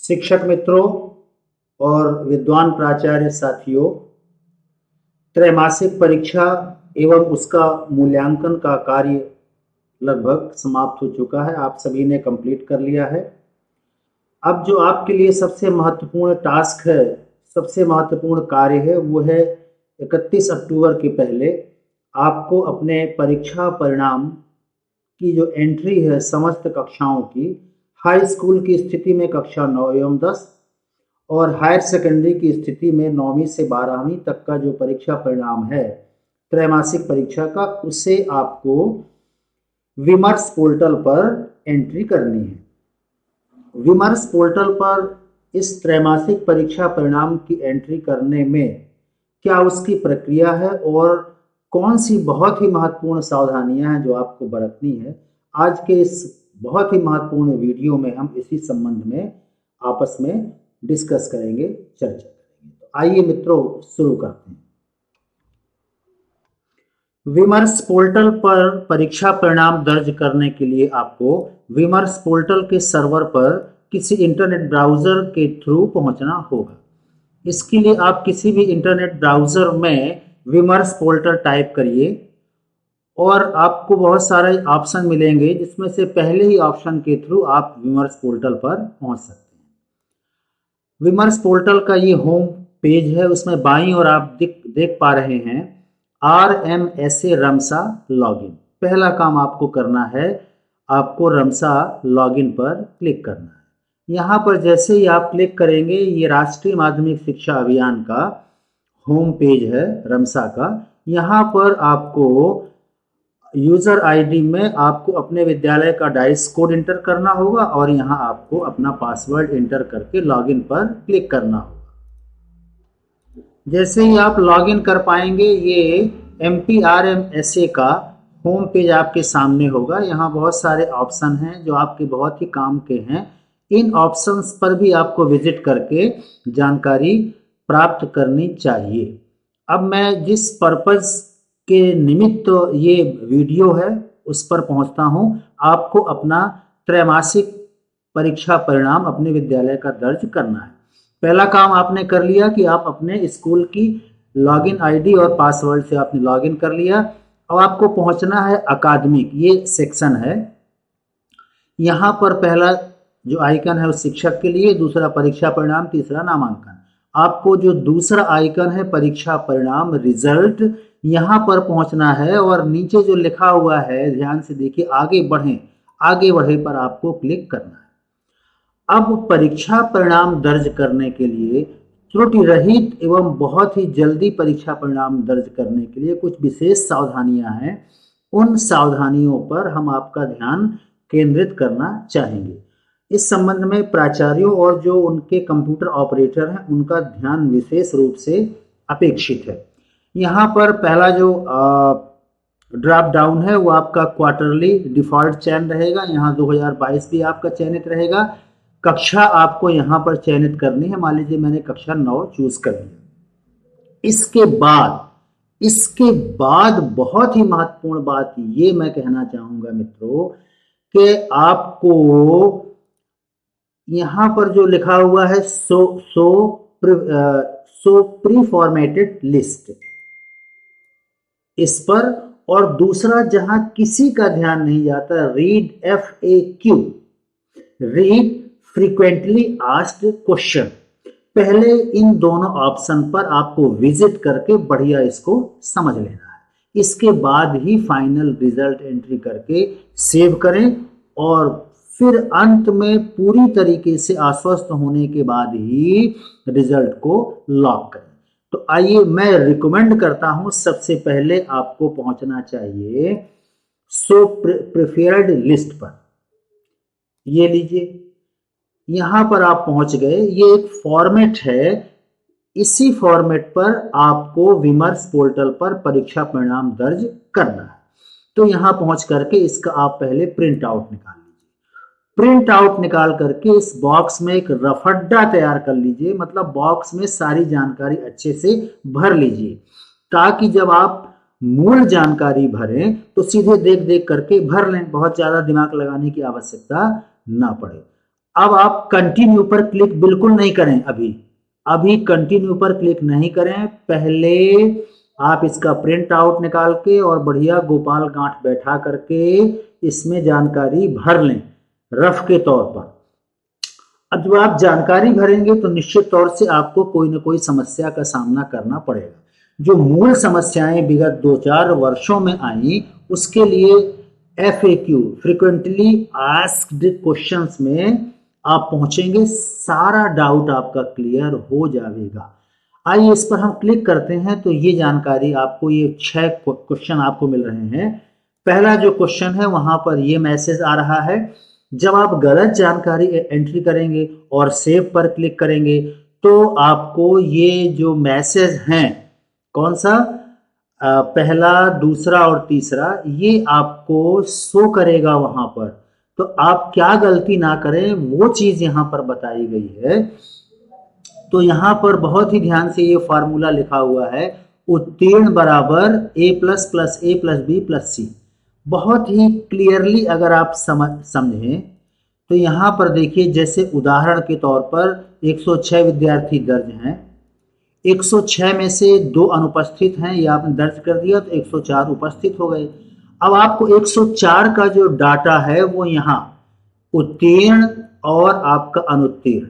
शिक्षक मित्रों और विद्वान प्राचार्य साथियों, त्रैमासिक परीक्षा एवं उसका मूल्यांकन का कार्य लगभग समाप्त हो चुका है। आप सभी ने कंप्लीट कर लिया है। अब जो आपके लिए सबसे महत्वपूर्ण टास्क है, सबसे महत्वपूर्ण कार्य है, वो है 31 अक्टूबर के पहले आपको अपने परीक्षा परिणाम की जो एंट्री है समस्त कक्षाओं की, हाई स्कूल की स्थिति में कक्षा 9 एवं 10 और हायर सेकेंडरी की स्थिति में 9वीं से 12वीं तक का जो परीक्षा परिणाम है त्रैमासिक परीक्षा का, उसे आपको विमर्श पोर्टल पर एंट्री करनी है। विमर्श पोर्टल पर इस त्रैमासिक परीक्षा परिणाम की एंट्री करने में क्या उसकी प्रक्रिया है और कौन सी बहुत ही महत्वपूर्ण सावधानियां हैं जो आपको बरतनी है, आज के इस बहुत ही महत्वपूर्ण वीडियो में हम इसी संबंध में आपस में डिस्कस करेंगे, चर्चा करेंगे। तो आइए मित्रों, शुरू करते हैं। विमर्श पोर्टल पर परीक्षा परिणाम दर्ज करने के लिए आपको विमर्श पोर्टल के सर्वर पर किसी इंटरनेट ब्राउजर के थ्रू पहुंचना होगा। इसके लिए आप किसी भी इंटरनेट ब्राउजर में विमर्श पोर्टल टाइप करिए और आपको बहुत सारे ऑप्शन मिलेंगे, जिसमें से पहले ही ऑप्शन के थ्रू आप विमर्श पोर्टल पर पहुंच सकते हैं। विमर्श पोर्टल का ये होम पेज है, उसमें बाईं ओर आप देख पा रहे हैं RMSA रमसा लॉगिन। पहला काम आपको करना है, आपको रमसा लॉगिन पर क्लिक करना है। यहाँ पर जैसे ही आप क्लिक करेंगे, ये राष्ट्रीय माध्यमिक शिक्षा अभियान का होम पेज है रमसा का। यहाँ पर आपको यूजर आईडी में आपको अपने विद्यालय का डाइस कोड इंटर करना होगा और यहाँ आपको अपना पासवर्ड इंटर करके लॉगिन पर क्लिक करना होगा। जैसे ही आप लॉगिन कर पाएंगे, ये MPRMSA का होम पेज आपके सामने होगा। यहाँ बहुत सारे ऑप्शन हैं जो आपके बहुत ही काम के हैं। इन ऑप्शंस पर भी आपको विजिट करके जानकारी प्राप्त करनी चाहिए। अब मैं जिस पर्पज के निमित्त ये वीडियो है उस पर पहुंचता हूं। आपको अपना त्रैमासिक परीक्षा परिणाम अपने विद्यालय का दर्ज करना है। पहला काम आपने कर लिया कि आप अपने स्कूल की लॉगिन आईडी और पासवर्ड से आपने लॉगिन कर लिया। अब आपको पहुंचना है अकादमिक, ये सेक्शन है। यहाँ पर पहला जो आइकन है वो शिक्षक के लिए, दूसरा परीक्षा परिणाम, तीसरा नामांकन। आपको जो दूसरा आइकन है परीक्षा परिणाम रिजल्ट, यहाँ पर पहुंचना है और नीचे जो लिखा हुआ है, ध्यान से देखिए, आगे बढ़ें, आगे बढ़े पर आपको क्लिक करना है। अब परीक्षा परिणाम दर्ज करने के लिए त्रुटि रहित एवं बहुत ही जल्दी परीक्षा परिणाम दर्ज करने के लिए कुछ विशेष सावधानियां हैं। उन सावधानियों पर हम आपका ध्यान केंद्रित करना चाहेंगे। इस संबंध में प्राचार्यों और जो उनके कंप्यूटर ऑपरेटर हैं, उनका ध्यान विशेष रूप से अपेक्षित है। यहाँ पर पहला जो ड्रॉप डाउन है वो आपका क्वार्टरली डिफॉल्ट चयन रहेगा। यहाँ 2022 भी आपका चयनित रहेगा। कक्षा आपको यहाँ पर चयनित करनी है। मान लीजिए मैंने कक्षा 9 चूज कर लिया। इसके बाद बहुत ही महत्वपूर्ण बात ये मैं कहना चाहूंगा मित्रों कि आपको यहाँ पर जो लिखा हुआ है सो प्री फॉर्मेटेड लिस्ट, इस पर, और दूसरा जहां किसी का ध्यान नहीं जाता, read FAQ, read frequently asked question. पहले इन दोनों ऑप्शन पर आपको विजिट करके बढ़िया इसको समझ लेना है। इसके बाद ही फाइनल रिजल्ट एंट्री करके सेव करें और फिर अंत में पूरी तरीके से आश्वस्त होने के बाद ही रिजल्ट को लॉक करें। तो आइए मैं रिकमेंड करता हूं, सबसे पहले आपको पहुंचना चाहिए सो प्रिफर्ड लिस्ट पर। ये लीजिए, यहां पर आप पहुंच गए। ये एक फॉर्मेट है, इसी फॉर्मेट पर आपको विमर्श पोर्टल पर परीक्षा परिणाम दर्ज करना है। तो यहां पहुंच करके इसका आप पहले प्रिंट आउट निकाल लीजिए। प्रिंट आउट निकाल करके इस बॉक्स में एक रफड्डा तैयार कर लीजिए, मतलब बॉक्स में सारी जानकारी अच्छे से भर लीजिए, ताकि जब आप मूल जानकारी भरें तो सीधे देख देख करके भर लें, बहुत ज्यादा दिमाग लगाने की आवश्यकता ना पड़े। अब आप कंटिन्यू पर क्लिक बिल्कुल नहीं करें, अभी कंटिन्यू पर क्लिक नहीं करें। पहले आप इसका प्रिंट आउट निकाल के और बढ़िया गोपाल गांठ बैठा करके इसमें जानकारी भर लें रफ के तौर पर। अब जब आप जानकारी भरेंगे तो निश्चित तौर से आपको कोई ना कोई समस्या का सामना करना पड़ेगा। जो मूल समस्याएं विगत 2-4 वर्षों में आई, उसके लिए FAQ फ्रीक्वेंटली आस्क्ड क्वेश्चंस में आप पहुंचेंगे, सारा डाउट आपका क्लियर हो जाएगा। आइए इस पर हम क्लिक करते हैं तो ये जानकारी आपको, ये 6 क्वेश्चन आपको मिल रहे हैं। पहला जो क्वेश्चन है वहां पर ये मैसेज आ रहा है, जब आप गलत जानकारी एंट्री करेंगे और सेव पर क्लिक करेंगे तो आपको ये जो मैसेज हैं, कौन सा, पहला, दूसरा और तीसरा, ये आपको शो करेगा वहां पर। तो आप क्या गलती ना करें वो चीज यहां पर बताई गई है। तो यहां पर बहुत ही ध्यान से ये फॉर्मूला लिखा हुआ है, उत्तीर्ण बराबर A++A+B+C। बहुत ही क्लियरली अगर आप समझें तो यहां पर देखिए, जैसे उदाहरण के तौर पर 106 विद्यार्थी दर्ज हैं, 106 में से 2 अनुपस्थित हैं, ये आपने दर्ज कर दिया तो 104 उपस्थित हो गए। अब आपको 104 का जो डाटा है वो यहाँ उत्तीर्ण और आपका अनुत्तीर्ण,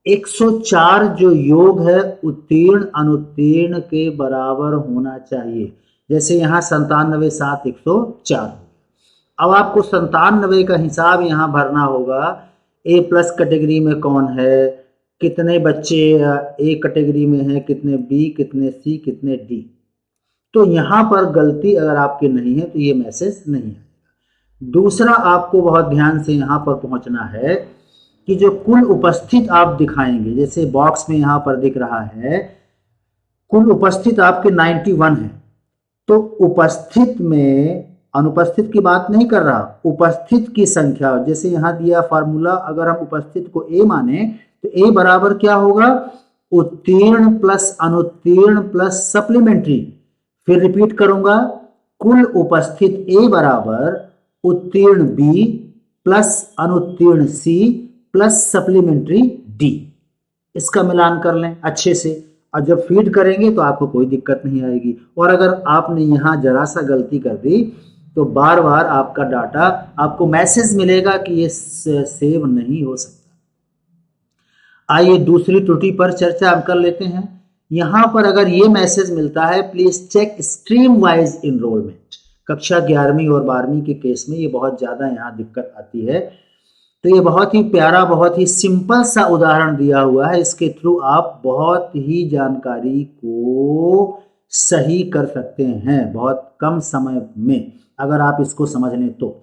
104 जो योग है उत्तीर्ण अनुत्तीर्ण के बराबर होना चाहिए। जैसे यहाँ 97 7 104। अब आपको 97 का हिसाब यहाँ भरना होगा, A+ कैटेगरी में कौन है, कितने बच्चे A कैटेगरी में हैं, कितने B, कितने C, कितने D। तो यहाँ पर गलती अगर आपकी नहीं है तो ये मैसेज नहीं आएगा। दूसरा आपको बहुत ध्यान से यहाँ पर पहुँचना है कि जो कुल उपस्थित आप दिखाएंगे, जैसे बॉक्स में यहाँ पर दिख रहा है कुल उपस्थित आपके 91 है, तो उपस्थित में अनुपस्थित की बात नहीं कर रहा, उपस्थित की संख्या, जैसे यहाँ दिया फार्मूला, अगर हम उपस्थित को A माने तो A बराबर क्या होगा, उत्तीर्ण प्लस अनुत्तीर्ण प्लस सप्लीमेंट्री। फिर रिपीट करूंगा, कुल उपस्थित A बराबर उत्तीर्ण B प्लस अनुत्तीर्ण C प्लस सप्लीमेंट्री D। इसका मिलान कर लें अच्छे से, और जब फीड करेंगे तो आपको कोई दिक्कत नहीं आएगी। और अगर आपने यहाँ जरा सा गलती कर दी तो बार बार आपका डाटा, आपको मैसेज मिलेगा कि ये सेव नहीं हो सकता। आइए दूसरी त्रुटि पर चर्चा हम कर लेते हैं। यहाँ पर अगर ये मैसेज मिलता है, please check stream wise enrolment, कक्षा 11वीं और 12वीं के केस में ये बहुत ज़्यादा यहाँ दिक्कत आती है। तो ये बहुत ही प्यारा, बहुत ही सिंपल सा उदाहरण दिया हुआ है, इसके थ्रू आप बहुत ही जानकारी को सही कर सकते हैं बहुत कम समय में, अगर आप इसको समझ लें तो।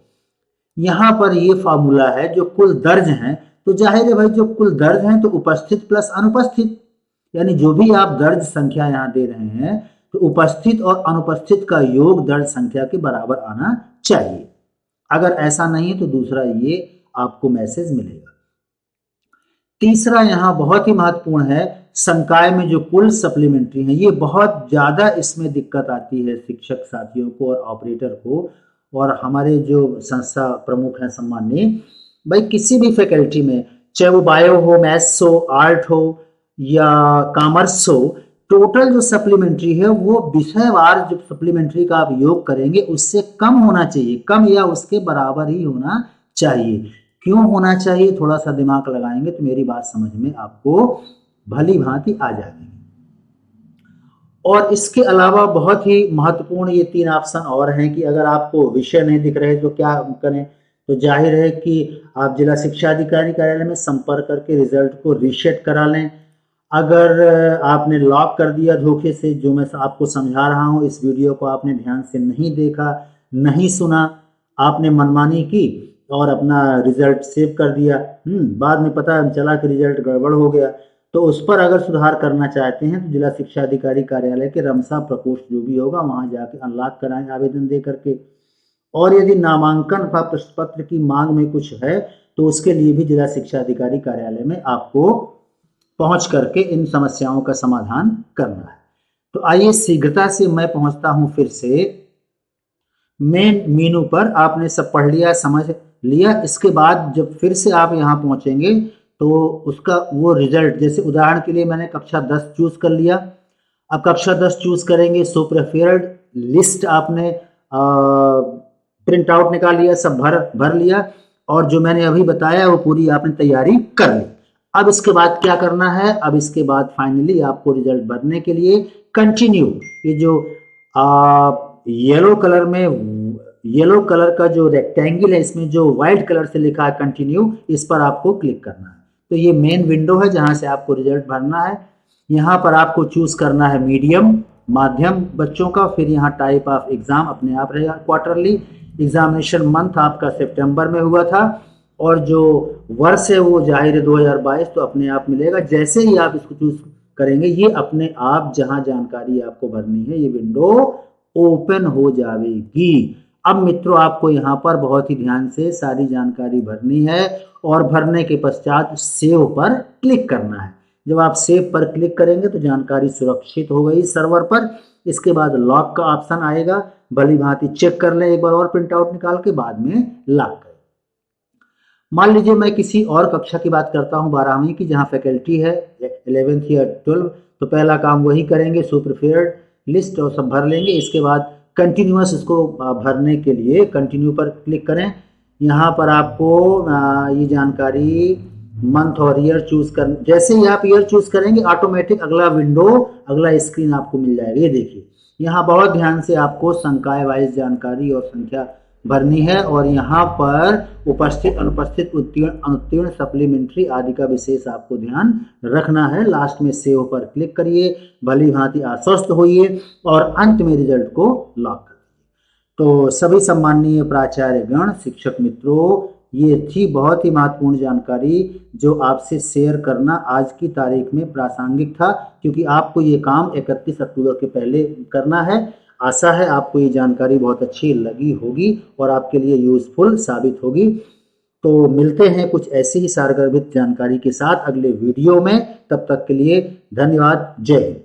यहाँ पर ये फार्मूला है, जो कुल दर्ज हैं, तो जाहिर है भाई जो कुल दर्ज हैं तो उपस्थित प्लस अनुपस्थित, यानी जो भी आप दर्ज संख्या यहाँ दे रहे हैं तो उपस्थित और अनुपस्थित का योग दर्ज संख्या के बराबर आना चाहिए। अगर ऐसा नहीं है तो दूसरा ये आपको मैसेज मिलेगा। तीसरा यहाँ बहुत ही महत्वपूर्ण है, संकाय में जो कुल सप्लीमेंट्री है, ये बहुत ज्यादा इसमें दिक्कत आती है शिक्षक साथियों को और ऑपरेटर को, और हमारे जो संस्था प्रमुख हैं सम्माननीय, भाई किसी भी फैकल्टी में, चाहे वो बायो हो, मैथ्स हो, आर्ट हो या कॉमर्स हो, टोटल जो सप्लीमेंट्री है वो विषयवार जो सप्लीमेंट्री का आप योग करेंगे उससे कम होना चाहिए, कम या उसके बराबर ही होना चाहिए। क्यों होना चाहिए, थोड़ा सा दिमाग लगाएंगे तो मेरी बात समझ में आपको भली भांति आ जाएगी। और इसके अलावा बहुत ही महत्वपूर्ण ये 3 ऑप्शन और हैं कि अगर आपको विषय नहीं दिख रहे तो क्या करें, तो जाहिर है कि आप जिला शिक्षा अधिकारी कार्यालय में संपर्क करके रिजल्ट को रीसेट करा लें। अगर आपने लॉक कर दिया धोखे से, जो मैं आपको समझा रहा हूँ, इस वीडियो को आपने ध्यान से नहीं देखा, नहीं सुना, आपने मनमानी की और अपना रिजल्ट सेव कर दिया, बाद में पता चला कि रिजल्ट गड़बड़ हो गया, तो उस पर अगर सुधार करना चाहते हैं तो जिला शिक्षा अधिकारी कार्यालय के रमसा प्रकोष्ठ जो भी होगा वहां जाके अनलॉक कराएं आवेदन दे करके। और यदि नामांकन का प्रश्न पत्र की मांग में कुछ है तो उसके लिए भी जिला शिक्षा अधिकारी कार्यालय में आपको पहुंच करके इन समस्याओं का समाधान करना है। तो आइए शीघ्रता से मैं पहुंचता हूं फिर से मेन मीनू पर। आपने सब पढ़ लिया, समझ लिया। इसके बाद जब फिर से आप यहाँ पहुँचेंगे तो उसका वो रिजल्ट, जैसे उदाहरण के लिए मैंने कक्षा 10 चूज कर लिया। अब कक्षा 10 चूज करेंगे, सो प्रेफर्ड लिस्ट आपने प्रिंट आउट निकाल लिया, सब भर लिया, और जो मैंने अभी बताया वो पूरी आपने तैयारी कर ली। अब इसके बाद क्या करना है, अब इसके बाद फाइनली आपको रिजल्ट भरने के लिए कंटिन्यू, ये जो येलो कलर में, येलो कलर का जो रेक्टेंगल है इसमें जो व्हाइट कलर से लिखा है कंटिन्यू, इस पर आपको क्लिक करना है। तो ये मेन विंडो है जहां से आपको रिजल्ट भरना है। यहाँ पर आपको चूज करना है मीडियम, माध्यम बच्चों का, फिर यहाँ टाइप ऑफ एग्जाम अपने आप रहेगा क्वार्टरली, एग्जामिनेशन मंथ आपका सितंबर में हुआ था, और जो वर्ष है वो जाहिर है 2022, तो अपने आप मिलेगा। जैसे ही आप इसको चूज करेंगे ये अपने आप जहां जानकारी आपको भरनी है ये विंडो ओपन हो जाएगी। अब मित्रों आपको यहाँ पर बहुत ही ध्यान से सारी जानकारी भरनी है, और भरने के पश्चात सेव पर क्लिक करना है। जब आप सेव पर क्लिक करेंगे तो जानकारी सुरक्षित हो गई सर्वर पर। इसके बाद लॉक का ऑप्शन आएगा, भली भांति चेक कर लें एक बार और प्रिंट आउट निकाल के, बाद में लॉक करें। मान लीजिए मैं किसी और कक्षा की बात करता हूँ 12वीं की, जहाँ फैकल्टी है 11th या 12, तो पहला काम वही करेंगे, सो प्रिफर्ड लिस्ट और सब भर लेंगे। इसके बाद कंटिन्यूअस इसको भरने के लिए कंटिन्यू पर क्लिक करें। यहाँ पर आपको ये जानकारी मंथ और ईयर चूज कर, जैसे ही आप ईयर चूज करेंगे ऑटोमेटिक अगला विंडो, अगला स्क्रीन आपको मिल जाएगा। ये देखिए यहाँ बहुत ध्यान से आपको संकाय वाइज जानकारी और संख्या भरनी है, और यहाँ पर उपस्थित, अनुपस्थित, उत्तीर्ण, अनुत्तीर्ण, सप्लीमेंट्री आदि का विशेष आपको ध्यान रखना है। लास्ट में सेव पर क्लिक करिए, भली भांति आश्वस्त होइए, और अंत में रिजल्ट को लॉक कर दीजिए। तो सभी सम्माननीय प्राचार्य गण, शिक्षक मित्रों, ये थी बहुत ही महत्वपूर्ण जानकारी जो आपसे शेयर करना आज की तारीख में प्रासंगिक था, क्योंकि आपको ये काम 31 अक्टूबर के पहले करना है। आशा है आपको ये जानकारी बहुत अच्छी लगी होगी और आपके लिए यूजफुल साबित होगी। तो मिलते हैं कुछ ऐसी ही सारगर्भित जानकारी के साथ अगले वीडियो में। तब तक के लिए धन्यवाद। जय हिंद।